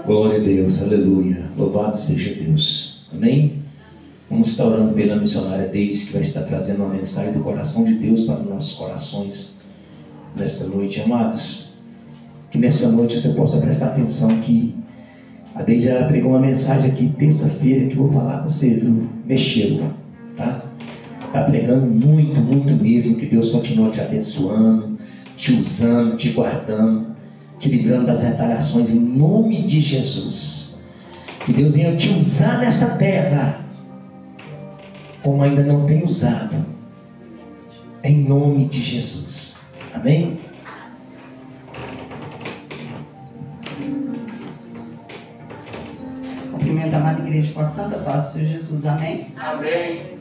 Glória a Deus, aleluia. Louvado seja Deus. Amém? Vamos estar orando pela missionária Deise, que vai estar trazendo uma mensagem do coração de Deus para os nossos corações nesta noite, amados. Que nessa noite você possa prestar atenção que a Deise ela pregou uma mensagem aqui terça-feira que eu vou falar com você, viu? Mexeu, tá? Está pregando muito, muito mesmo. Que Deus continue te abençoando, te usando, te guardando, te livrando das retaliações em nome de Jesus. Que Deus venha te usar nesta terra como ainda não tem usado, em nome de Jesus. Amém? Cumprimento a amada igreja com a santa paz do Senhor Jesus. Amém? Amém.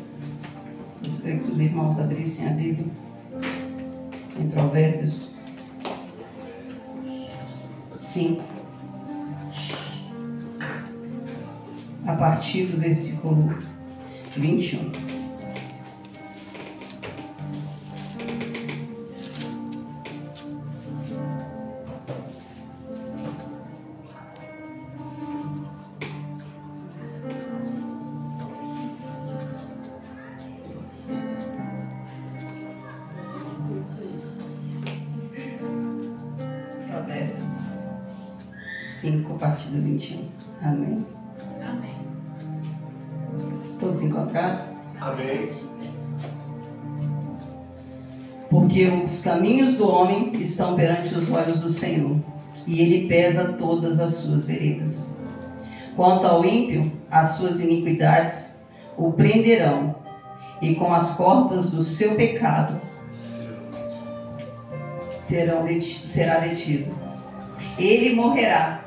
Gostaria que os irmãos abrissem a Bíblia em Provérbios 5, a partir do versículo 21. Provérbios 5, a partir do 21. Amém? Amém. Todos encontraram? Amém. Porque os caminhos do homem estão perante os olhos do Senhor, e ele pesa todas as suas veredas. Quanto ao ímpio, as suas iniquidades o prenderão, e com as cordas do seu pecado será detido. Ele morrerá,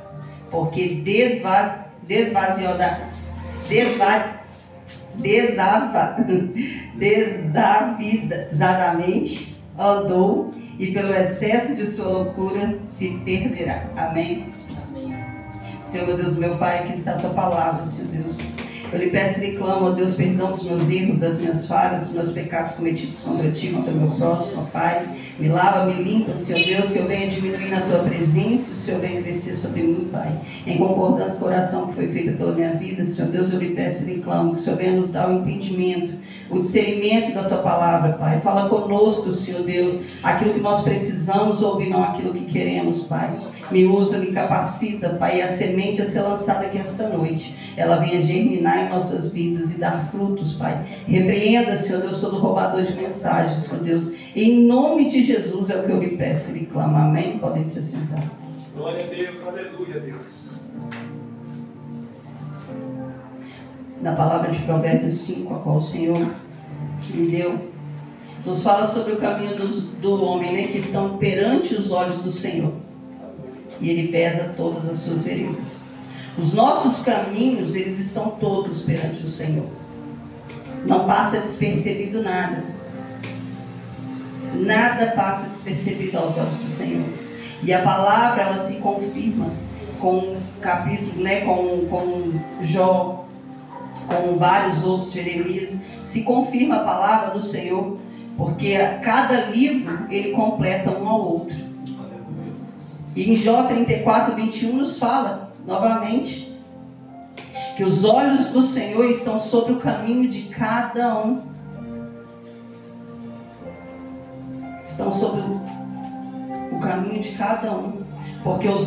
porque desavisadamente andou, e pelo excesso de sua loucura se perderá. Amém? Senhor, meu Deus, meu Pai, aqui está a tua palavra, Senhor Deus. Eu lhe peço e lhe clamo, ó Deus, perdão dos meus erros, das minhas falhas, dos meus pecados cometidos contra ti, contra o meu próximo, ó Pai. Me lava, me limpa, Senhor Deus, que eu venha diminuir na tua presença, e o Senhor venha descer sobre mim, Pai. Em concordância com a oração que foi feita pela minha vida, Senhor Deus, eu lhe peço e lhe clamo, que o Senhor venha nos dar o entendimento, o discernimento da tua palavra, Pai. Fala conosco, Senhor Deus, aquilo que nós precisamos ouvir, não aquilo que queremos, Pai. Me usa, me capacita, Pai, e a semente a ser lançada aqui esta noite, ela venha germinar em nossas vidas e dar frutos, Pai. Repreenda, Senhor Deus, todo roubador de mensagens, Senhor Deus. Em nome de Jesus é o que eu lhe peço e lhe clamo. Amém? Podem se sentar. Glória a Deus, aleluia, Deus. Na palavra de Provérbios 5, a qual o Senhor me deu, nos fala sobre o caminho do homem, né, que estão perante os olhos do Senhor. E ele pesa todas as suas veredas. Os nossos caminhos, eles estão todos perante o Senhor. Não passa despercebido nada. Nada passa despercebido aos olhos do Senhor. E a palavra, ela se confirma com o capítulo, né, com Jó, com vários outros, Jeremias. Se confirma a palavra do Senhor, porque cada livro, ele completa um ao outro. E em Jó 34, 21 nos fala, novamente, que os olhos do Senhor estão sobre o caminho de cada um. Estão sobre o caminho de cada um. Porque os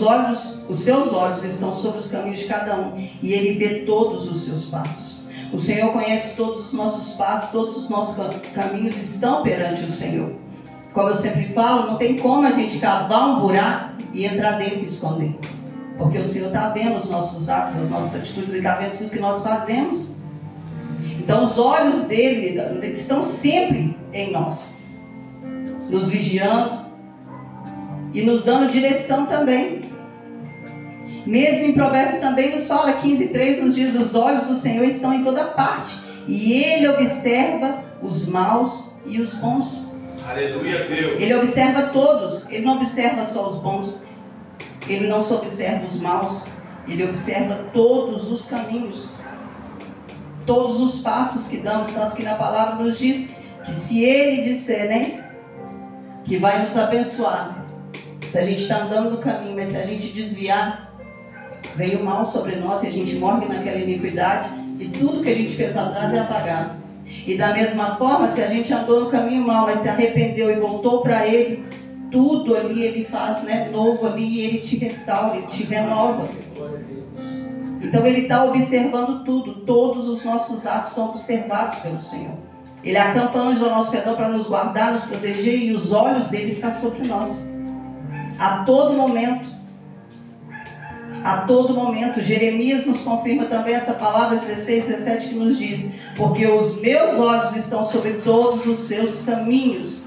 seus olhos estão sobre os caminhos de cada um. E Ele vê todos os seus passos. O Senhor conhece todos os nossos passos, todos os nossos caminhos estão perante o Senhor. Como eu sempre falo, não tem como a gente cavar um buraco e entrar dentro e esconder. Porque o Senhor está vendo os nossos atos, as nossas atitudes, e está vendo tudo que nós fazemos. Então os olhos dele estão sempre em nós, nos vigiando e nos dando direção também. Mesmo em Provérbios também nos fala, 15:3 nos diz: os olhos do Senhor estão em toda parte, e Ele observa os maus e os bons. Aleluia, Deus. Ele observa todos, Ele não observa só os bons, Ele não só observa os maus, Ele observa todos os caminhos, todos os passos que damos. Tanto que na palavra nos diz que se Ele disser, né, que vai nos abençoar, Se a gente está andando no caminho, mas se a gente desviar, vem o mal sobre nós e a gente morre naquela iniquidade e tudo que a gente fez atrás é apagado. E da mesma forma, se a gente andou no caminho mal, mas se arrependeu e voltou para Ele, tudo ali Ele faz, né, novo ali, e Ele te restaura, Ele te renova. Então Ele está observando tudo, todos os nossos atos são observados pelo Senhor. Ele acampa anjos ao nosso redor para nos guardar, nos proteger, e os olhos dele estão sobre nós. A todo momento. A todo momento. Jeremias nos confirma também essa palavra 16, 17 que nos diz: porque os meus olhos estão sobre todos os seus caminhos.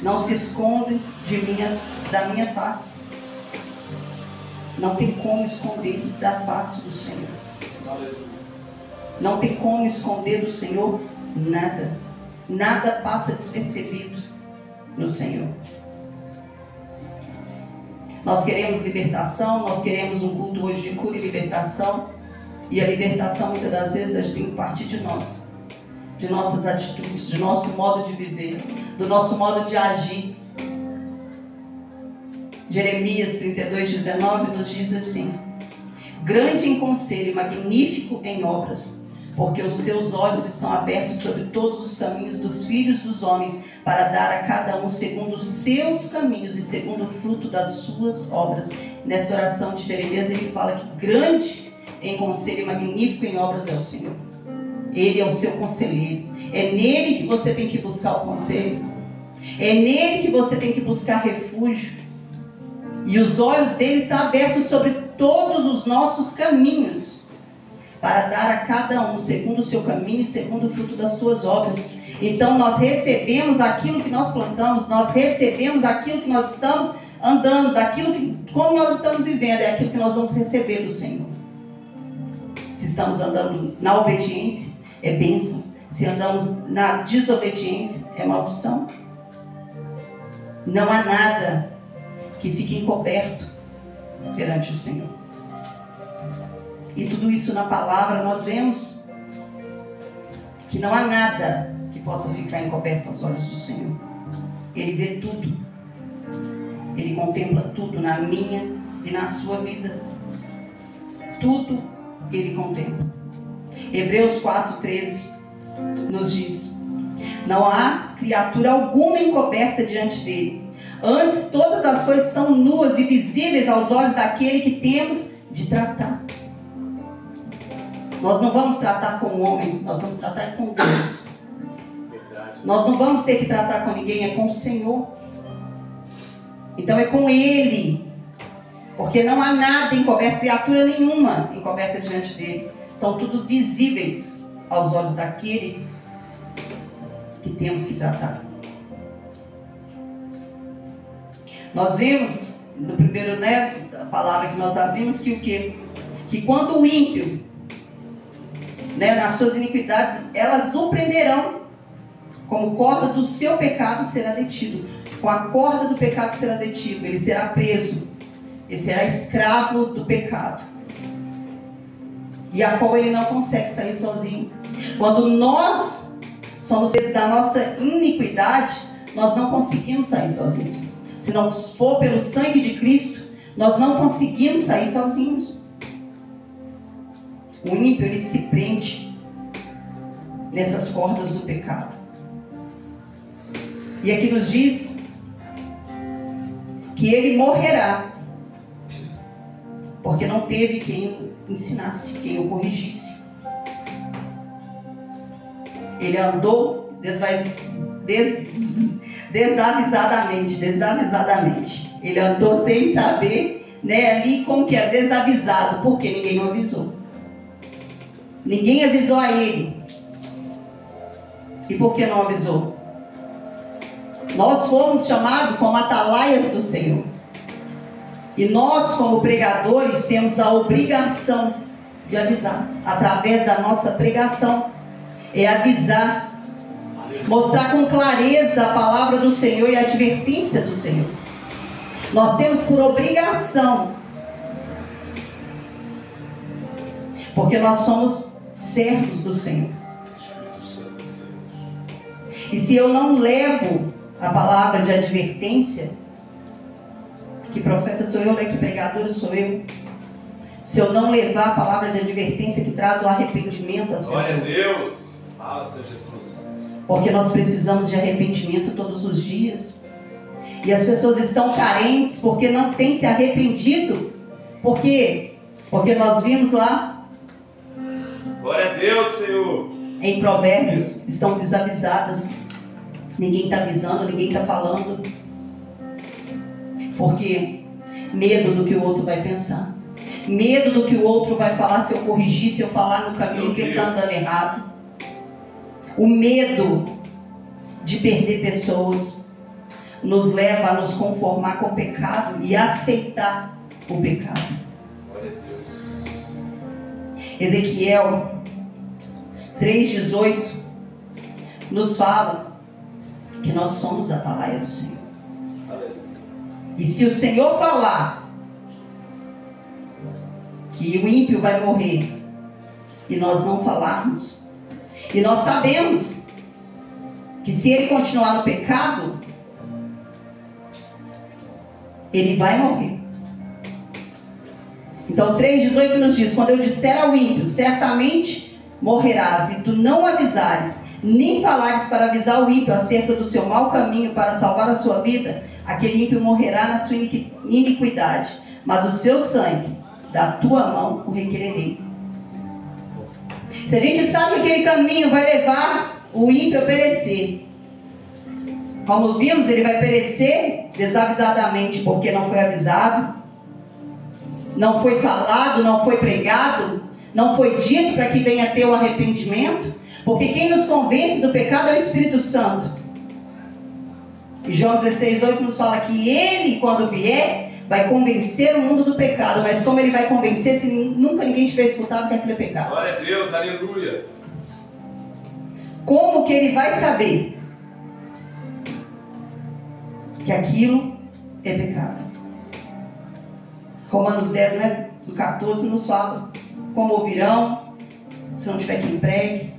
Não se escondem da minha face. Não tem como esconder da face do Senhor. Não tem como esconder do Senhor nada. Nada passa despercebido no Senhor. Nós queremos libertação, nós queremos um culto hoje de cura e libertação. E a libertação muitas das vezes tem que partir de nós. De nossas atitudes, de nosso modo de viver, do nosso modo de agir. Jeremias 32, 19 nos diz assim: grande em conselho e magnífico em obras, porque os teus olhos estão abertos sobre todos os caminhos dos filhos dos homens, para dar a cada um segundo os seus caminhos e segundo o fruto das suas obras. Nessa oração de Jeremias ele fala que grande em conselho e magnífico em obras é o Senhor. Ele é o seu conselheiro. É nele que você tem que buscar o conselho. É nele que você tem que buscar refúgio. E os olhos dele estão abertos sobre todos os nossos caminhos, para dar a cada um segundo o seu caminho e segundo o fruto das suas obras. Então nós recebemos aquilo que nós plantamos, nós recebemos aquilo que nós estamos andando, como nós estamos vivendo, é aquilo que nós vamos receber do Senhor. Se estamos andando na obediência, é bênção. Se andamos na desobediência, é maldição. Não há nada que fique encoberto perante o Senhor. E tudo isso na palavra nós vemos que não há nada que possa ficar encoberto aos olhos do Senhor. Ele vê tudo. Ele contempla tudo na minha e na sua vida. Tudo Ele contempla. Hebreus 4,13 nos diz: não há criatura alguma encoberta diante dele. Antes, todas as coisas estão nuas e visíveis aos olhos daquele que temos de tratar. Nós não vamos tratar com o homem, nós vamos tratar com Deus. Nós não vamos ter que tratar com ninguém, é com o Senhor. Então é com Ele. Porque não há nada encoberto, criatura nenhuma encoberta diante dele. Estão tudo visíveis aos olhos daquele que temos que tratar. Nós vimos no primeiro, a palavra que nós abrimos, que o quê? Que quando o ímpio, nas suas iniquidades, elas o prenderão, como corda do seu pecado será detido. Com a corda do pecado será detido, ele será preso, ele será escravo do pecado, e a qual ele não consegue sair sozinho. Quando nós somos presos da nossa iniquidade, nós não conseguimos sair sozinhos. Se não for pelo sangue de Cristo, nós não conseguimos sair sozinhos. O ímpio, ele se prende nessas cordas do pecado. E aqui nos diz que ele morrerá, porque não teve quem o ensinasse, quem o corrigisse. Ele andou desavisadamente. Ele andou sem saber, ali como que é, desavisado, porque ninguém o avisou. Ninguém avisou a ele. E por que não avisou? Nós fomos chamados como atalaias do Senhor. E nós, como pregadores, temos a obrigação de avisar. Através da nossa pregação. É avisar. Mostrar com clareza a palavra do Senhor e a advertência do Senhor. Nós temos por obrigação. Porque nós somos servos do Senhor. E se eu não levo a palavra de advertência, Que profeta sou eu, né? Que pregador sou eu. Se eu não levar a palavra de advertência que traz o arrependimento às pessoas. Glória a Deus. Fala, Senhor Jesus. Porque nós precisamos de arrependimento todos os dias. E as pessoas estão carentes porque não têm se arrependido. Por quê? Porque nós vimos lá. Glória a Deus, Senhor. Em Provérbios, estão desavisadas. Ninguém está avisando, ninguém está falando. Porque medo do que o outro vai pensar. Medo do que o outro vai falar se eu corrigir, se eu falar no caminho que ele está andando errado. O medo de perder pessoas nos leva a nos conformar com o pecado e aceitar o pecado. Glória a Deus. Ezequiel 3,18 nos fala que nós somos a atalaia do Senhor. E se o Senhor falar que o ímpio vai morrer e nós não falarmos, e nós sabemos que se ele continuar no pecado, ele vai morrer. Então 3,18 nos diz: quando eu disser ao ímpio, certamente morrerás, e tu não avisares, nem falares para avisar o ímpio acerca do seu mau caminho para salvar a sua vida, aquele ímpio morrerá na sua iniquidade, mas o seu sangue da tua mão o requererei. Se a gente sabe que aquele caminho vai levar o ímpio a perecer, como vimos, ele vai perecer desavisadamente, porque não foi avisado, não foi falado, não foi pregado, não foi dito para que venha ter o arrependimento, porque quem nos convence do pecado é o Espírito Santo. E João 16,8 nos fala que ele, quando vier, vai convencer o mundo do pecado. Mas como ele vai convencer se nunca ninguém tiver escutado que aquilo é pecado? Glória a Deus, aleluia. Como que ele vai saber que aquilo é pecado? Romanos 10, né, do 14 nos fala: como ouvirão se não tiver quem pregue?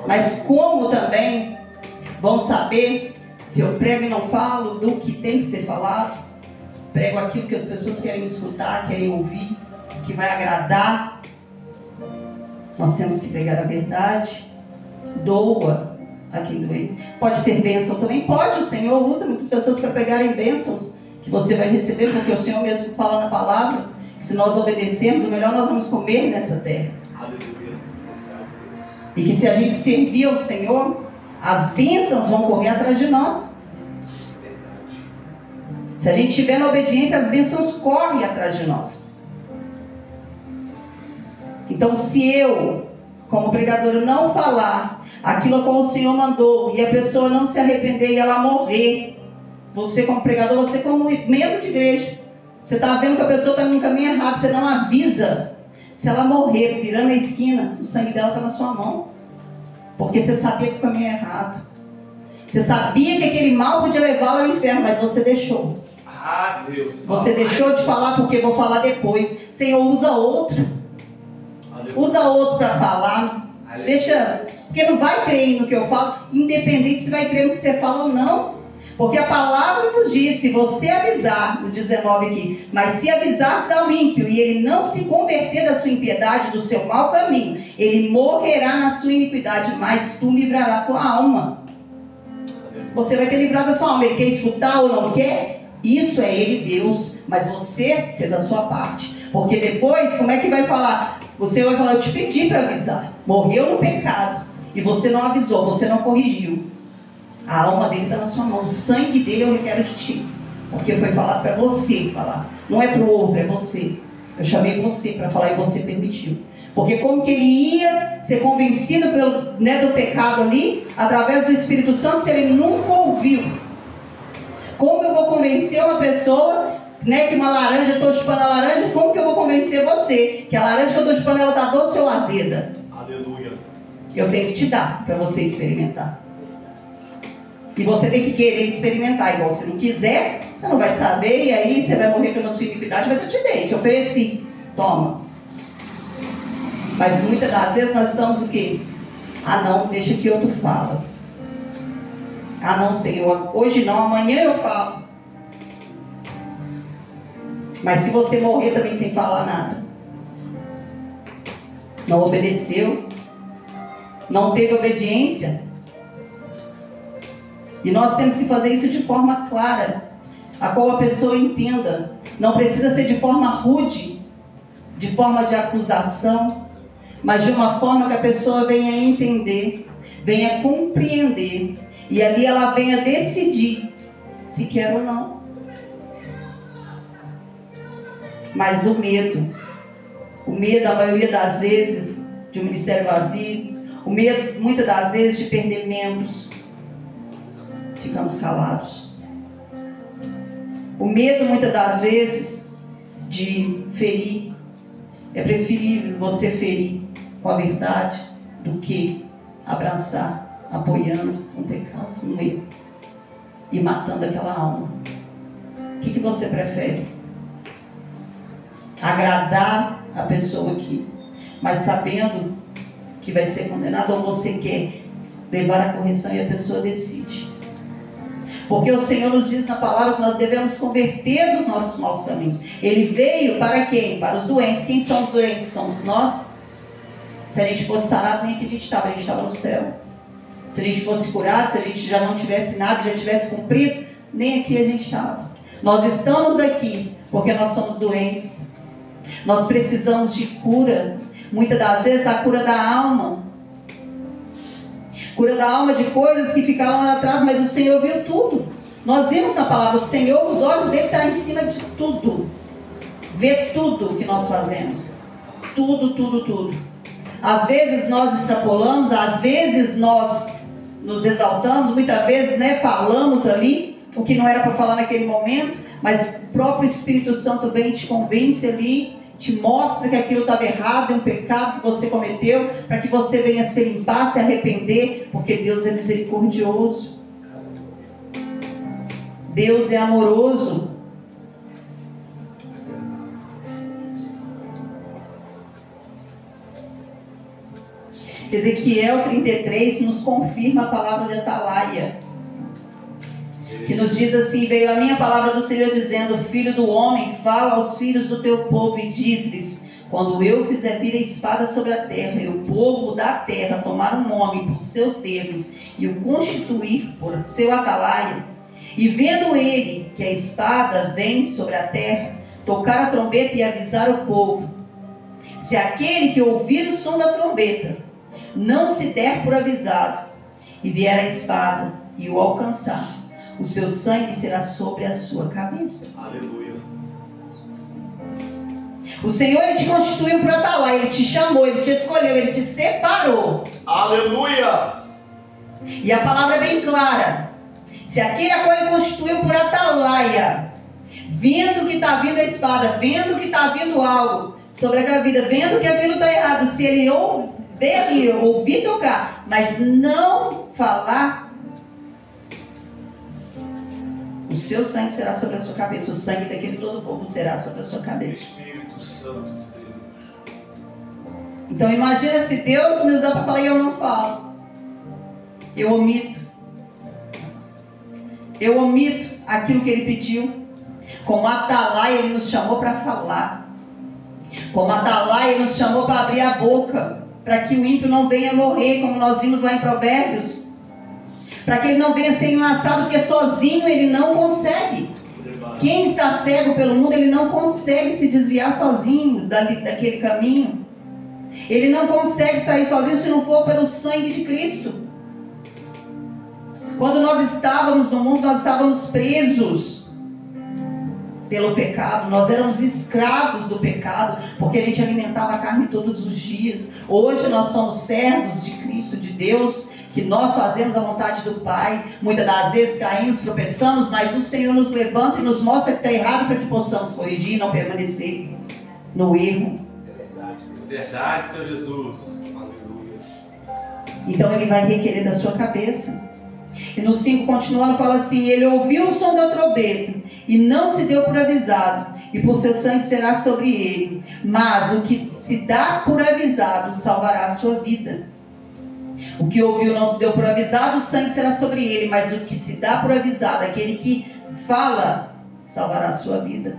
Mas como também vão saber se eu prego e não falo do que tem que ser falado? Prego aquilo que as pessoas querem escutar, querem ouvir, que vai agradar. Nós temos que pregar a verdade. Doa a quem doer. Pode ser bênção também? Pode. O Senhor usa muitas pessoas para pregarem bênçãos que você vai receber, porque o Senhor mesmo fala na palavra que se nós obedecermos, o melhor nós vamos comer nessa terra. Aleluia. E que se a gente servir ao Senhor, as bênçãos vão correr atrás de nós. Se a gente estiver na obediência, as bênçãos correm atrás de nós. Então, se eu, como pregador, não falar aquilo como o Senhor mandou, e a pessoa não se arrepender e ela morrer, você como pregador, você como membro de igreja, você está vendo que a pessoa está no caminho errado, você não avisa. Se ela morrer virando a esquina, o sangue dela está na sua mão. Porque você sabia que o caminho é errado. Você sabia que aquele mal podia levá-la ao inferno, mas você deixou. Ah, Deus. Você deixou de falar porque vou falar depois. Senhor, usa outro. Aleluia. Usa outro para falar. Aleluia. Deixa, porque não vai crer no que eu falo, independente se vai crer no que você fala ou não. Porque a palavra nos diz, se você avisar, no 19 aqui, mas se avisares ao ímpio e ele não se converter da sua impiedade, do seu mau caminho, ele morrerá na sua iniquidade, mas tu livrarás a tua alma. Você vai ter livrado a sua alma. Ele quer escutar ou não quer? Isso é ele, Deus, mas você fez a sua parte. Porque depois, como é que vai falar? Você vai falar: eu te pedi para avisar. Morreu no pecado e você não avisou, você não corrigiu. A alma dele está na sua mão. O sangue dele eu requero de ti. Porque foi falado para você falar. Não é para o outro, é você. Eu chamei você para falar e você permitiu. Porque como que ele ia ser convencido pelo, do pecado ali, através do Espírito Santo, se ele nunca ouviu? Como eu vou convencer uma pessoa, que uma laranja, eu estou chupando a laranja, como que eu vou convencer você que a laranja que eu estou chupando, ela está doce ou azeda? Aleluia. Eu tenho que te dar para você experimentar. E você tem que querer experimentar. Igual, se não quiser, você não vai saber, e aí você vai morrer com a sua iniquidade, mas eu te dei, te ofereci. Toma. Mas muitas das vezes nós estamos o quê? Ah não, deixa que outro fala. Ah não, Senhor, hoje não, amanhã eu falo. Mas se você morrer também sem falar nada, não obedeceu, não teve obediência, e nós temos que fazer isso de forma clara, a qual a pessoa entenda. Não precisa ser de forma rude, de forma de acusação, mas de uma forma que a pessoa venha entender, venha compreender, e ali ela venha decidir se quer ou não. Mas o medo, a maioria das vezes, de um ministério vazio, o medo, muitas das vezes, de perder membros, ficamos calados. O medo, muitas das vezes, de ferir. É preferível você ferir com a verdade do que abraçar, apoiando um pecado, um erro e matando aquela alma. O que você prefere? Agradar a pessoa aqui, mas sabendo que vai ser condenado, ou você quer levar a correção e a pessoa decide? Porque o Senhor nos diz na palavra que nós devemos converter dos nossos maus caminhos. Ele veio para quem? Para os doentes. Quem são os doentes? Somos nós. Se a gente fosse sarado, nem aqui a gente estava no céu. Se a gente fosse curado, se a gente já não tivesse nada, já tivesse cumprido, nem aqui a gente estava. Nós estamos aqui porque nós somos doentes. Nós precisamos de cura. Muitas das vezes a cura da alma. Cura da alma de coisas que ficaram lá atrás, mas o Senhor viu tudo. Nós vimos na palavra, o Senhor, os olhos dele estão em cima de tudo. Vê tudo que nós fazemos. Tudo, tudo, tudo. Às vezes nós extrapolamos, às vezes nós nos exaltamos, muitas vezes, falamos ali o que não era para falar naquele momento, mas o próprio Espírito Santo vem e te convence ali, te mostra que aquilo estava errado, é um pecado que você cometeu, para que você venha se limpar, se arrepender, porque Deus é misericordioso. Deus é amoroso. Ezequiel 33 nos confirma a palavra de Atalaia, que nos diz assim: veio a minha palavra do Senhor dizendo: filho do homem, fala aos filhos do teu povo e diz-lhes: quando eu fizer vir a espada sobre a terra, e o povo da terra tomar um homem por seus termos e o constituir por seu atalaia, e vendo ele que a espada vem sobre a terra, tocar a trombeta e avisar o povo, se aquele que ouvir o som da trombeta não se der por avisado, e vier a espada e o alcançar, o seu sangue será sobre a sua cabeça. Aleluia. O Senhor, Ele te constituiu para estar lá, Ele te chamou, Ele te escolheu, Ele te separou. Aleluia. E a palavra é bem clara: se aquele a qual Ele constituiu por atalaia, vendo que está vindo a espada, vendo que está vindo algo sobre aquela vida, vendo que aquilo está errado, se ele ouvir tocar, mas não falar, o seu sangue será sobre a sua cabeça. O sangue daquele todo o povo será sobre a sua cabeça. Espírito Santo de Deus. Então imagina se Deus me usar para falar e eu não falo. Eu omito aquilo que Ele pediu. Como atalaia, Ele nos chamou para falar. Como atalaia, Ele nos chamou para abrir a boca, para que o ímpio não venha morrer, como nós vimos lá em Provérbios. Para que ele não venha ser enlaçado, porque sozinho ele não consegue. Quem está cego pelo mundo, ele não consegue se desviar sozinho daquele caminho. Ele não consegue sair sozinho se não for pelo sangue de Cristo. Quando nós estávamos no mundo, nós estávamos presos pelo pecado. Nós éramos escravos do pecado, porque a gente alimentava a carne todos os dias. Hoje nós somos servos de Cristo, de Deus, que nós fazemos a vontade do Pai. Muitas das vezes caímos, tropeçamos, mas o Senhor nos levanta e nos mostra que está errado, para que possamos corrigir e não permanecer no erro. Verdade, Senhor Jesus. Aleluia. Então Ele vai requerer da sua cabeça. E no 5 continuando, fala assim: ele ouviu o som da trombeta e não se deu por avisado, e por seu sangue será sobre ele, mas o que se dá por avisado salvará a sua vida. O que ouviu não se deu por avisado, o sangue será sobre ele, mas o que se dá por avisado, aquele que fala, salvará a sua vida.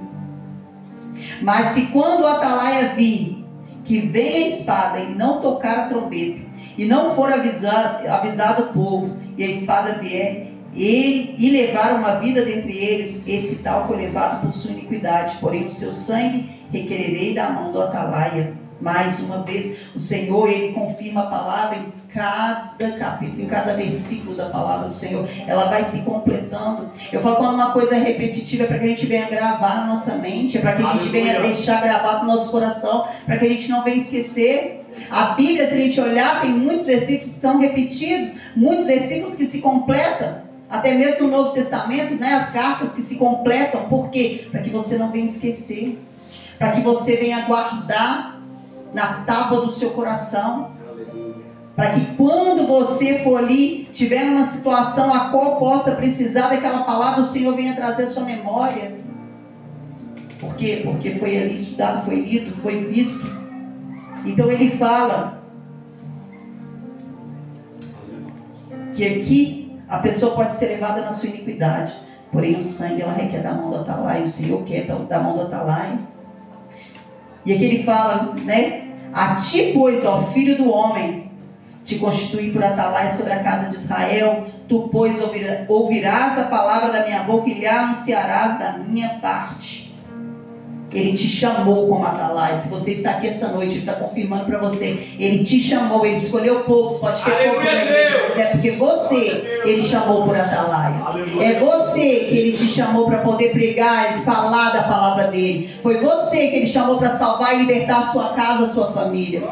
Mas se quando o atalaia vir que vem a espada e não tocar a trombeta, e não for avisado o povo, e a espada vier, e levar uma vida dentre eles, esse tal foi levado por sua iniquidade, porém o seu sangue requererei da mão do atalaia. Mais uma vez, o Senhor, Ele confirma a palavra em cada capítulo, em cada versículo da palavra do Senhor. Ela vai se completando. Eu falo quando uma coisa é repetitiva, é para que a gente venha gravar na nossa mente, é para que a gente venha deixar gravado no nosso coração, para que a gente não venha esquecer. A Bíblia, se a gente olhar, tem muitos versículos que são repetidos, muitos versículos que se completam. Até mesmo no Novo Testamento, né, as cartas que se completam. Por quê? Para que você não venha esquecer. Para que você venha guardar na tábua do seu coração, para que quando você for ali, tiver uma situação a qual possa precisar daquela palavra, o Senhor venha trazer a sua memória. Por quê? Porque foi ali estudado, foi lido, foi visto. Então ele fala que aqui a pessoa pode ser levada na sua iniquidade, porém o sangue ela requer da mão do atalaia, o Senhor quer da mão do atalaia. E aqui ele fala, né? A ti, pois, ó filho do homem, te constituí por atalaia sobre a casa de Israel. Tu, pois, ouvirás a palavra da minha boca e lhe anunciarás da minha parte. Ele te chamou como atalaia. Se você está aqui essa noite, ele está confirmando para você. Ele te chamou, ele escolheu poucos. Pode ter poucos, mas é porque você, ele chamou por atalaia. É você que ele te chamou para poder pregar e falar da palavra dele. Foi você que ele chamou para salvar e libertar a sua casa, a sua família.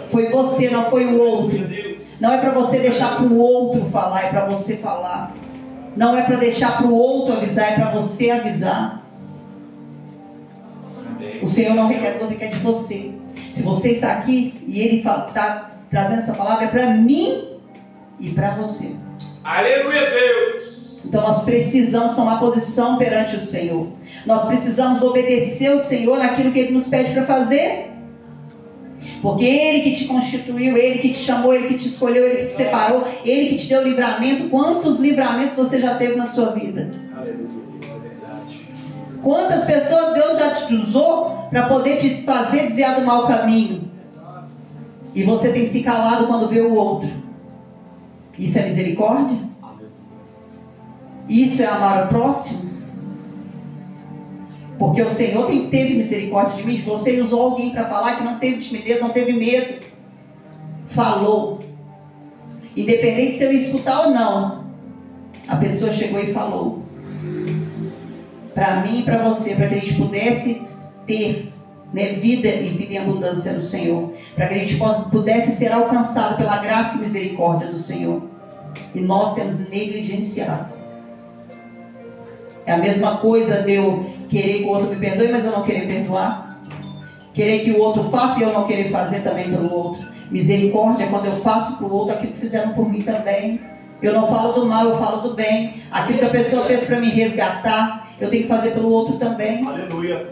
Foi você, não foi o outro. Não é para você deixar para o outro falar, é para você falar. Não é para deixar para o outro avisar, é para você avisar. O Senhor não requer de você. Se você está aqui e Ele está trazendo essa palavra, é para mim e para você. Aleluia, Deus! Então nós precisamos tomar posição perante o Senhor. Nós precisamos obedecer o Senhor naquilo que Ele nos pede para fazer. Porque Ele que te constituiu, Ele que te chamou, Ele que te escolheu, Ele que te separou, Ele que te deu livramento. Quantos livramentos você já teve na sua vida? Aleluia, é verdade. Quantas pessoas Deus já te usou para poder te fazer desviar do mau caminho? E você tem se calado quando vê o outro. Isso é misericórdia? Isso é amar o próximo? Porque o Senhor teve misericórdia de mim, de você, e usou alguém para falar que não teve timidez, não teve medo. Falou. Independente se eu escutar ou não, a pessoa chegou e falou. Para mim e para você, para que a gente pudesse ter, né, vida e vida em abundância no Senhor. Para que a gente pudesse ser alcançado pela graça e misericórdia do Senhor. E nós temos negligenciado. É a mesma coisa de eu querer que o outro me perdoe, mas eu não querer perdoar. Querer que o outro faça e eu não querer fazer também pelo outro. Misericórdia é quando eu faço para o outro aquilo que fizeram por mim também. Eu não falo do mal, eu falo do bem. Aquilo que a pessoa fez para me resgatar, eu tenho que fazer pelo outro também. Aleluia.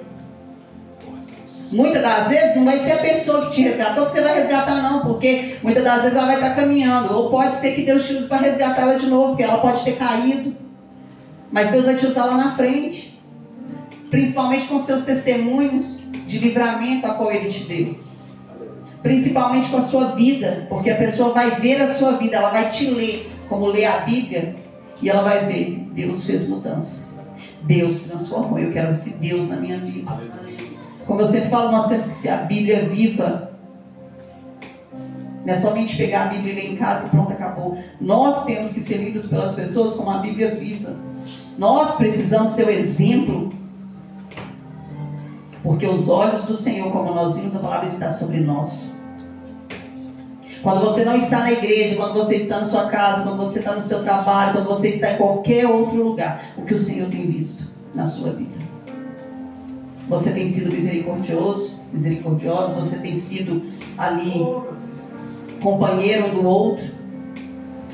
Muitas das vezes não vai ser a pessoa que te resgatou que você vai resgatar não, porque muitas das vezes ela vai estar caminhando. Ou pode ser que Deus te use para resgatá-la de novo, porque ela pode ter caído. Mas Deus vai te usar lá na frente. Principalmente com seus testemunhos de livramento a qual Ele te deu. Principalmente com a sua vida, porque a pessoa vai ver a sua vida, ela vai te ler, como lê a Bíblia, e ela vai ver, Deus fez mudança. Deus transformou, eu quero esse Deus na minha vida. Como eu sempre falo, nós temos que ser a Bíblia viva. Não é somente pegar a Bíblia e ler em casa e pronto, acabou. Nós temos que ser lidos pelas pessoas como a Bíblia viva. Nós precisamos ser o exemplo. Porque os olhos do Senhor, como nós vimos, a palavra está sobre nós. Quando você não está na igreja, quando você está na sua casa, quando você está no seu trabalho, quando você está em qualquer outro lugar, o que o Senhor tem visto na sua vida? Você tem sido misericordioso, misericordiosa, você tem sido ali companheiro um do outro,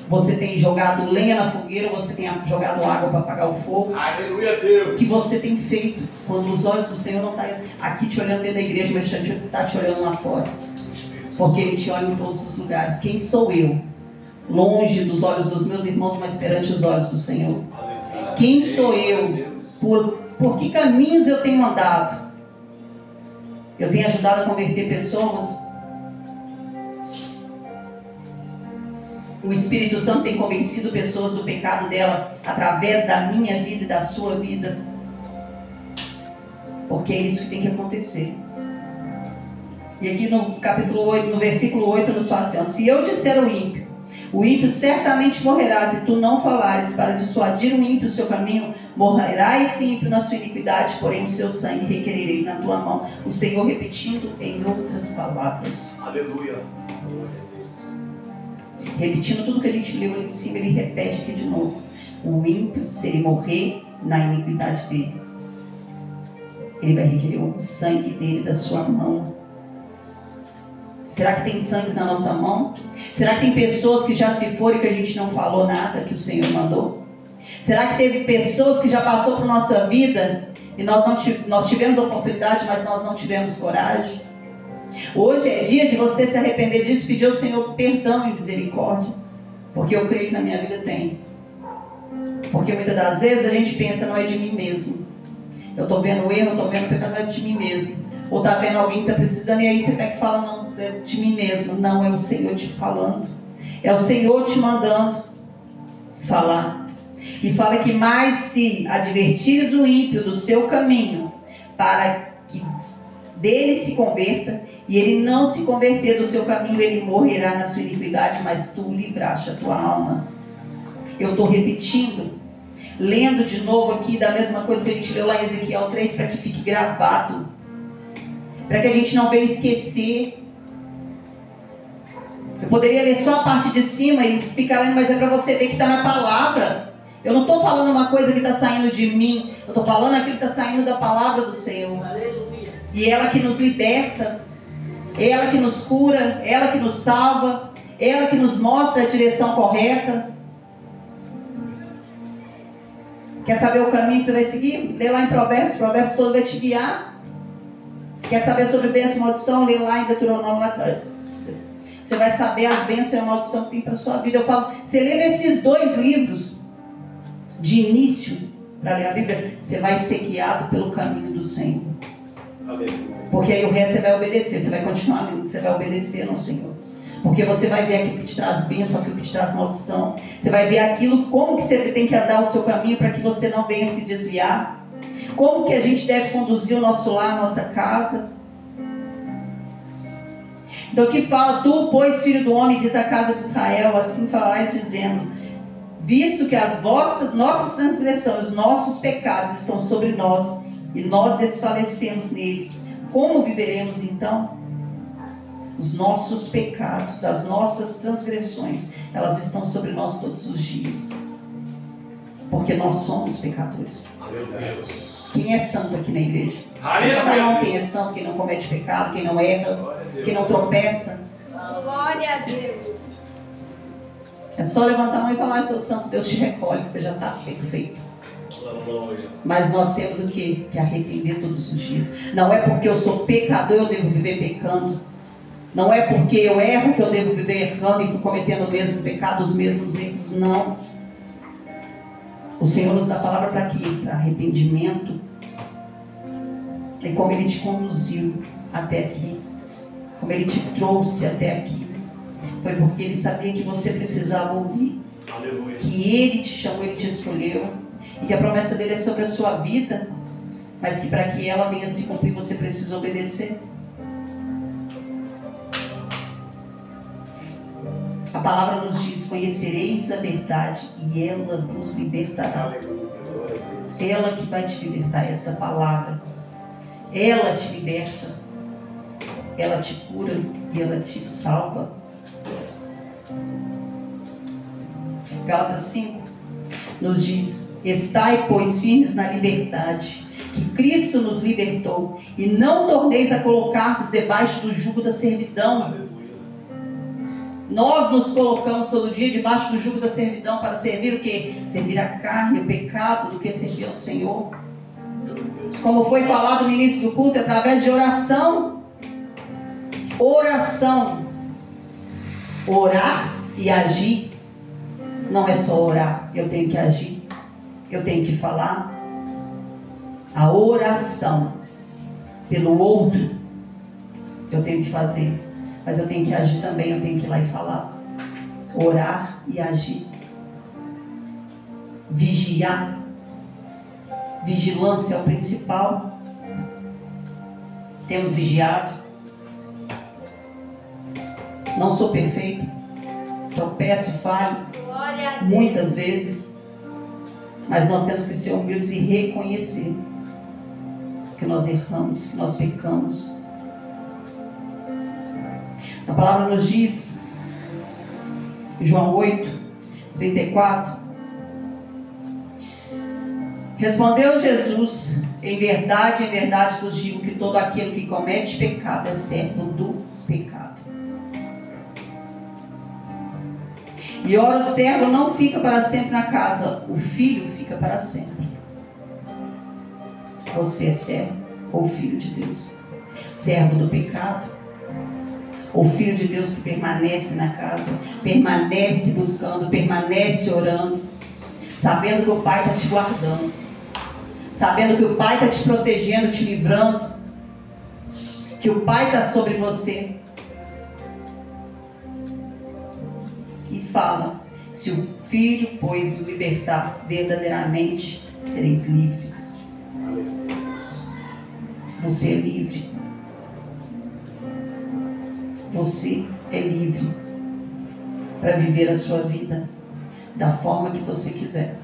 você tem jogado lenha na fogueira, você tem jogado água para apagar o fogo. Aleluia, Deus. O que você tem feito quando os olhos do Senhor não estão aqui te olhando dentro da igreja, mas está te olhando lá fora? Porque Ele te olha em todos os lugares. Quem sou eu? Longe dos olhos dos meus irmãos, mas perante os olhos do Senhor. Quem sou eu? Por que caminhos eu tenho andado? Eu tenho ajudado a converter pessoas. O Espírito Santo tem convencido pessoas do pecado dela através da minha vida e da sua vida. Porque é isso que tem que acontecer. E aqui no capítulo 8, no versículo 8, nos fala assim, ó, se eu disser ao ímpio, o ímpio certamente morrerá, se tu não falares para dissuadir o ímpio o seu caminho, morrerá esse ímpio na sua iniquidade, porém o seu sangue requererei na tua mão. O Senhor repetindo em outras palavras. Aleluia. Repetindo tudo que a gente leu ali em cima, ele repete aqui de novo. O ímpio, se ele morrer na iniquidade dele, ele vai requerer o sangue dele da sua mão. Será que tem sangue na nossa mão? Será que tem pessoas que já se foram e que a gente não falou nada que o Senhor mandou? Será que teve pessoas que já passou por nossa vida e nós tivemos oportunidade, mas nós não tivemos coragem? Hoje é dia de você se arrepender disso, pedir ao Senhor perdão e misericórdia. Porque eu creio que na minha vida tem. Porque muitas das vezes a gente pensa, não é de mim mesmo. Eu estou vendo o erro, eu estou vendo o pecado, não é de mim mesmo. Ou está vendo alguém que está precisando e aí você pega e fala, não, é de mim mesmo. Não, é o Senhor te falando. É o Senhor te mandando falar. E fala que mais se advertires o ímpio do seu caminho, para que dele se converta, e ele não se converter do seu caminho, ele morrerá na sua iniquidade, mas tu livraste a tua alma. Eu estou repetindo, lendo de novo aqui da mesma coisa que a gente leu lá em Ezequiel 3, para que fique gravado, para que a gente não venha esquecer. Eu poderia ler só a parte de cima e ficar lendo, mas é para você ver que está na palavra. Eu não estou falando uma coisa que está saindo de mim, eu estou falando aquilo que está saindo da palavra do Senhor. Aleluia. E ela que nos liberta, ela que nos cura, ela que nos salva, ela que nos mostra a direção correta. Quer saber o caminho que você vai seguir? Lê lá em Provérbios, Provérbios todo vai te guiar. Quer saber sobre bênção e maldição? Lê lá em Deuteronômio. Lá, você vai saber as bênçãos e a maldição que tem para a sua vida. Eu falo, você lê nesses 2 livros, de início, para ler a Bíblia, você vai ser guiado pelo caminho do Senhor. Porque aí o resto você vai obedecer, você vai continuar lendo, você vai obedecer ao Senhor. Porque você vai ver aquilo que te traz bênção, aquilo que te traz maldição. Você vai ver aquilo, como que você tem que andar o seu caminho para que você não venha se desviar. Como que a gente deve conduzir o nosso lar, a nossa casa. Então aqui fala, tu, pois, filho do homem, diz a casa de Israel, assim falais dizendo, visto que as nossas transgressões, nossos pecados estão sobre nós, e nós desfalecemos neles, como viveremos então? Os nossos pecados, as nossas transgressões, elas estão sobre nós todos os dias. Porque nós somos pecadores. Meu Deus. Quem é santo aqui na igreja? Quem é santo, quem não comete pecado, quem não erra, quem não tropeça. Glória a Deus. É só levantar a mão e falar, eu sou santo, Deus te recolhe, que você já está feito. Mas nós temos o quê? Que arrepender todos os dias. Não é porque eu sou pecador, eu devo viver pecando. Não é porque eu erro que eu devo viver errando e cometendo o mesmo pecado, os mesmos erros. Não. O Senhor nos dá a palavra para quê? Para arrependimento. E como Ele te conduziu até aqui. Como Ele te trouxe até aqui. Foi porque Ele sabia que você precisava ouvir. Aleluia. Que Ele te chamou, Ele te escolheu. E que a promessa dele é sobre a sua vida. Mas que para que ela venha se cumprir, você precisa obedecer. A palavra nos diz, conhecereis a verdade e ela vos libertará. Ela que vai te libertar, esta palavra. Ela te liberta. Ela te cura e ela te salva. Gálatas 5 nos diz, estai, pois, firmes na liberdade, que Cristo nos libertou, e não torneis a colocar-vos debaixo do jugo da servidão. Nós nos colocamos todo dia debaixo do jugo da servidão para servir o quê? Servir a carne, o pecado, do que servir ao Senhor. Como foi falado no início do culto, através de oração. Oração. Orar e agir. Não é só orar, eu tenho que agir. Eu tenho que falar. A oração pelo outro Eu tenho que fazer. Mas eu tenho que agir também, eu tenho que ir lá e falar. Orar e agir. Vigiar. Vigilância é o principal. Temos vigiado. Não sou perfeita. Tropeço, falho. Glória a Deus. Muitas vezes. Mas nós temos que ser humildes e reconhecer que nós erramos, que nós pecamos. A palavra nos diz, João 8, 34. Respondeu Jesus: em verdade vos digo que todo aquele que comete pecado é servo do pecado. E ora, o servo não fica para sempre na casa, o filho fica para sempre. Você é servo ou filho de Deus? Servo do pecado? Ou filho de Deus que permanece na casa, permanece buscando, permanece orando, sabendo que o Pai está te guardando, sabendo que o Pai está te protegendo, te livrando, que o Pai está sobre você. E fala: se o Filho, pois, o libertar, verdadeiramente sereis livres. Você é livre. Você é livre para viver a sua vida da forma que você quiser.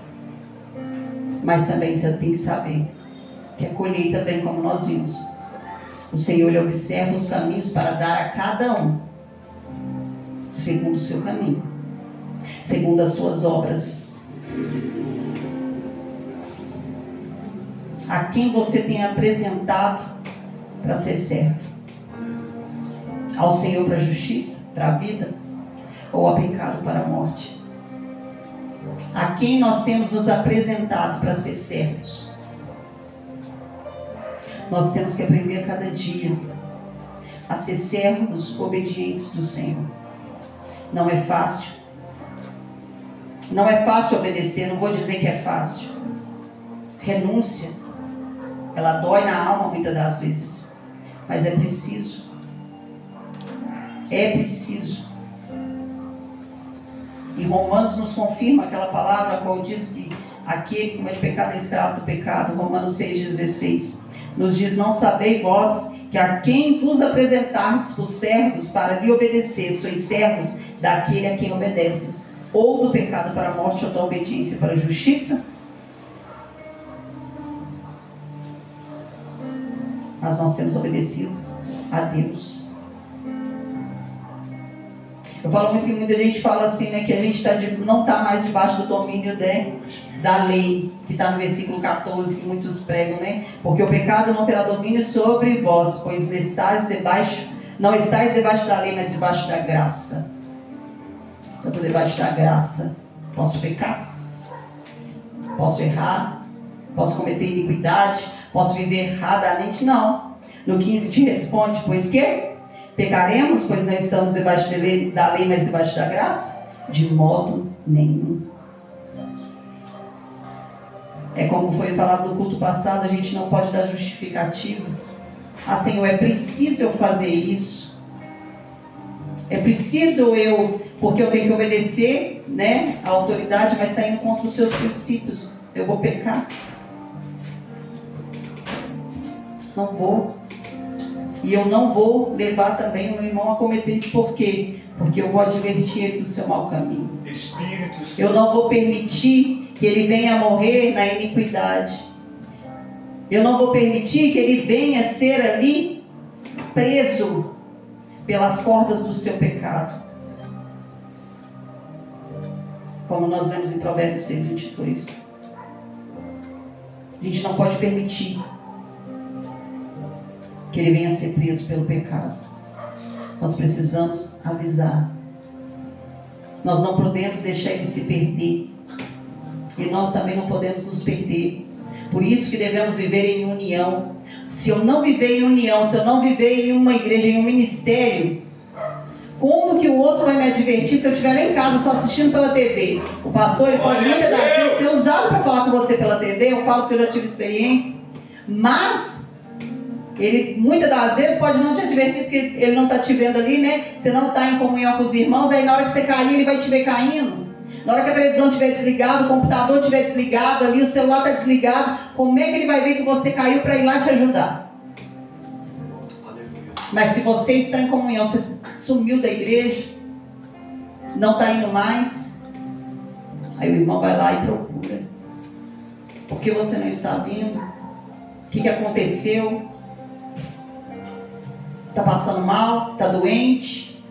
Mas também você tem que saber que a colheita vem, como nós vimos. O Senhor, Ele observa os caminhos para dar a cada um segundo o seu caminho, segundo as suas obras. A quem você tem apresentado para ser servo? Ao Senhor para a justiça, para a vida, ou ao pecado para a morte? A quem nós temos nos apresentado para ser servos? Nós temos que aprender a cada dia a ser servos obedientes do Senhor. Não é fácil. Não é fácil obedecer, não vou dizer que é fácil. Renúncia, ela dói na alma muitas das vezes, mas é preciso. É preciso. E Romanos nos confirma aquela palavra qual diz que aquele que comete pecado é escravo do pecado. Romanos 6,16 nos diz: não sabeis vós que a quem vos apresentardes por servos para lhe obedecer, sois servos daquele a quem obedeces, ou do pecado para a morte, ou da obediência para a justiça? Mas nós temos obedecido a Deus. Eu falo muito que muita gente fala assim, né, que a gente não está mais debaixo do domínio da lei, que está no versículo 14, que muitos pregam, né? Porque o pecado não terá domínio sobre vós, pois não estáis debaixo da lei, mas debaixo da graça. Eu estou debaixo da graça. Posso pecar? Posso errar? Posso cometer iniquidade? Posso viver erradamente? Não. No 15 te responde: pois que? Pecaremos, pois não estamos debaixo da lei, mas debaixo da graça? De modo nenhum. É como foi falado no culto passado, a gente não pode dar justificativa. Ah, Senhor, é preciso eu fazer isso. É preciso porque eu tenho que obedecer, né, a autoridade, mas está indo contra os seus princípios. Eu vou pecar. Não vou. E eu não vou levar também o meu irmão a cometer isso. Por quê? Porque eu vou advertir ele do seu mau caminho. Espírito Santo. Eu não vou permitir que ele venha a morrer na iniquidade. Eu não vou permitir que ele venha a ser ali preso pelas cordas do seu pecado. Como nós vemos em Provérbios 6:22. A gente não pode permitir que ele venha a ser preso pelo pecado. Nós precisamos avisar. Nós não podemos deixar ele se perder. E nós também não podemos nos perder. Por isso que devemos viver em união. Se eu não viver em união, se eu não viver em uma igreja, em um ministério, como que o outro vai me advertir se eu estiver lá em casa só assistindo pela TV? O pastor, ele pode muitas das vezes ser usado para falar com você pela TV. Eu falo que eu já tive experiência. Mas Ele, muitas das vezes, pode não te advertir, porque ele não está te vendo ali, né? Você não está em comunhão com os irmãos, aí na hora que você cair, ele vai te ver caindo. Na hora que a televisão estiver desligada, o computador estiver desligado ali, o celular está desligado, como é que ele vai ver que você caiu para ir lá te ajudar? Mas se você está em comunhão, você sumiu da igreja, não está indo mais, aí o irmão vai lá e procura. Por que você não está vindo? O que aconteceu? Está passando mal? Está doente?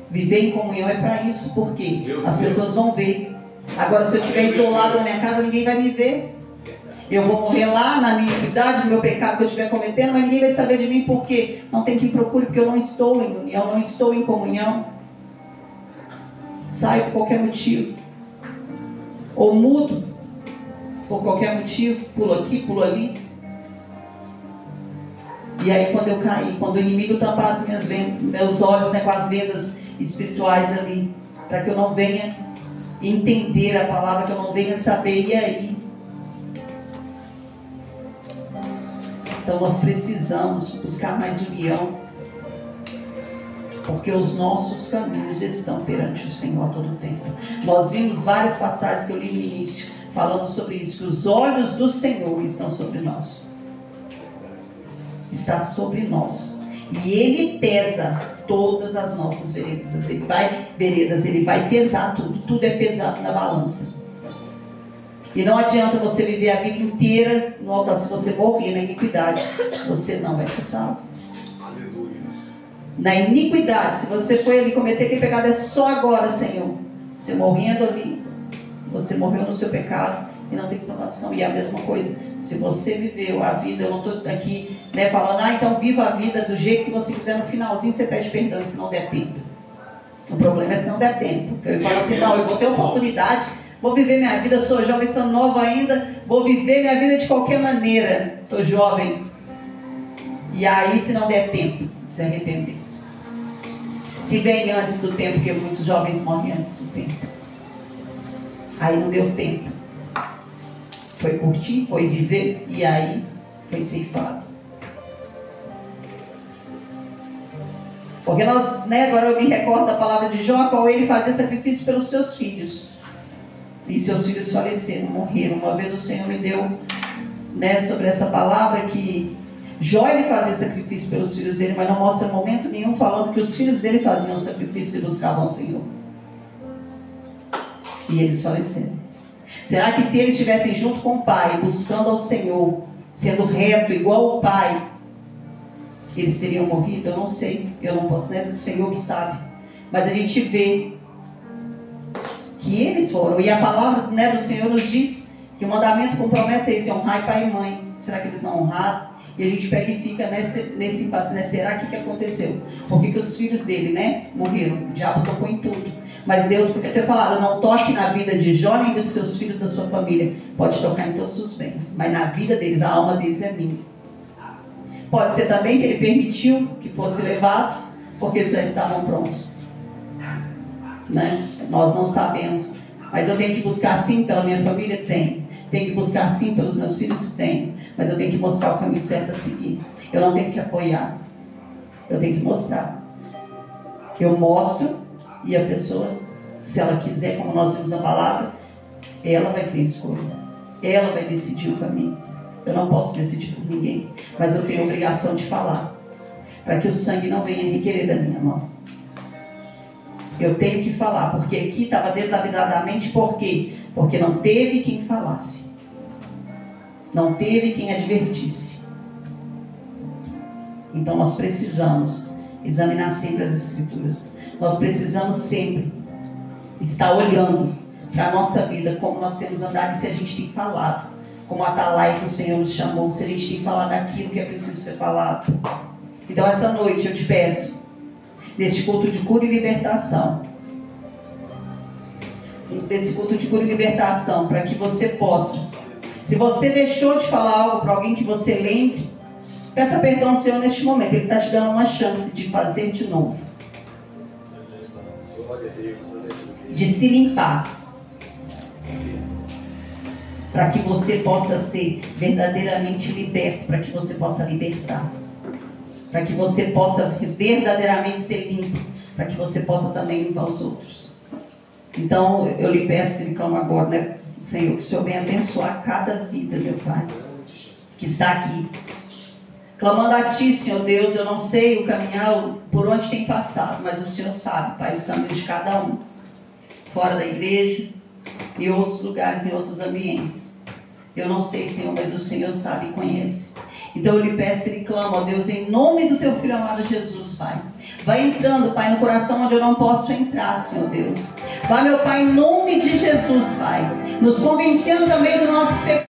Viver em comunhão é para isso, porque as pessoas vão ver. Agora, se eu estiver isolado na minha casa, ninguém vai me ver. Eu vou morrer lá na minha iniquidade, no meu pecado que eu estiver cometendo, mas ninguém vai saber de mim, porque não tem quem procure, porque eu não estou em união, não estou em comunhão. Saio por qualquer motivo, ou mudo por qualquer motivo, pulo aqui, pulo ali. E aí, quando eu caí, quando o inimigo tampar meus olhos, né, com as vendas espirituais ali, para que eu não venha entender a palavra, que eu não venha saber, e aí? Então nós precisamos buscar mais união, porque os nossos caminhos estão perante o Senhor todo o tempo. Nós vimos várias passagens que eu li no início, falando sobre isso, que os olhos do Senhor estão sobre nós. Está sobre nós. E Ele pesa todas as nossas veredas. Ele vai pesar tudo. Tudo é pesado na balança. E não adianta você viver a vida inteira no altar. Se você morrer na iniquidade, você não vai ser salvo. Aleluia. Na iniquidade, se você foi ali cometer aquele pecado, é só agora, Senhor. Você morrendo ali, você morreu no seu pecado e não tem salvação. E é a mesma coisa. Se você viveu a vida, eu não estou aqui, né, falando, então viva a vida do jeito que você quiser. No finalzinho você pede perdão se não der tempo. O problema é se não der tempo. Eu falo assim, não, eu vou ter oportunidade, vou viver minha vida, sou jovem, sou nova ainda, vou viver minha vida de qualquer maneira. Estou jovem. E aí, se não der tempo, se arrepender. Se vem antes do tempo, porque muitos jovens morrem antes do tempo. Aí não deu tempo. Foi curtir, foi viver, e aí foi ceifado. Porque nós, né, agora eu me recordo da palavra de Jó, a qual ele fazia sacrifício pelos seus filhos. E seus filhos faleceram, morreram. Uma vez o Senhor me deu, né, sobre essa palavra que Jó, ele fazia sacrifício pelos filhos dele, mas não mostra em momento nenhum falando que os filhos dele faziam sacrifício e buscavam o Senhor. E eles faleceram. Será que se eles estivessem junto com o pai, buscando ao Senhor, sendo reto, igual ao pai, eles teriam morrido? Eu não sei, eu não posso, né? O Senhor que sabe. Mas a gente vê que eles foram. E a palavra, né, do Senhor nos diz que o mandamento com promessa é esse: honrar pai e mãe. Será que eles não honraram? E a gente pega e fica nesse impasse, né? Será que aconteceu? Por que os filhos dele, né, morreram? O diabo tocou em tudo. Mas Deus podia ter falado: não toque na vida de Jó nem dos seus filhos, da sua família. Pode tocar em todos os bens, mas na vida deles, a alma deles é minha. Pode ser também que ele permitiu que fosse levado, porque eles já estavam prontos, né? Nós não sabemos. Mas eu tenho que buscar sim pela minha família? Tenho que buscar sim pelos meus filhos? Tenho. Mas eu tenho que mostrar o caminho certo a seguir. Eu não tenho que apoiar. Eu tenho que mostrar. Eu mostro e a pessoa, se ela quiser, como nós vimos a palavra, ela vai ter escolha. Ela vai decidir o caminho. Eu não posso decidir por ninguém. Mas eu tenho a obrigação de falar. Para que o sangue não venha requerer da minha mão. Eu tenho que falar, porque aqui estava desavidadamente, por quê? Porque não teve quem falasse. Não teve quem advertisse. Então nós precisamos examinar sempre as Escrituras. Nós precisamos sempre estar olhando para a nossa vida, como nós temos andado e se a gente tem falado. Como a atalaia que o Senhor nos chamou, se a gente tem falado aquilo que é preciso ser falado. Então essa noite eu te peço, neste culto de cura e libertação, desse culto de cura e libertação, para que você possa, se você deixou de falar algo para alguém que você lembre, peça perdão ao Senhor neste momento. Ele está te dando uma chance de fazer de novo, de se limpar. para que você possa ser verdadeiramente liberto, para que você possa libertar, para que você possa verdadeiramente ser limpo, para que você possa também limpar os outros. Então eu lhe peço e clamo agora, né, Senhor, que o Senhor venha abençoar cada vida, meu Pai, que está aqui, clamando a Ti, Senhor Deus. Eu não sei o caminhar por onde tem passado, mas o Senhor sabe, Pai, os caminhos de cada um, fora da igreja, em outros lugares, em outros ambientes. Eu não sei, Senhor, mas o Senhor sabe e conhece. Então eu lhe peço e lhe clamo, ó Deus, em nome do Teu Filho amado Jesus, Pai. Vai entrando, Pai, no coração onde eu não posso entrar, Senhor Deus. Vai, meu Pai, em nome de Jesus, Pai, nos convencendo também do nosso pecado.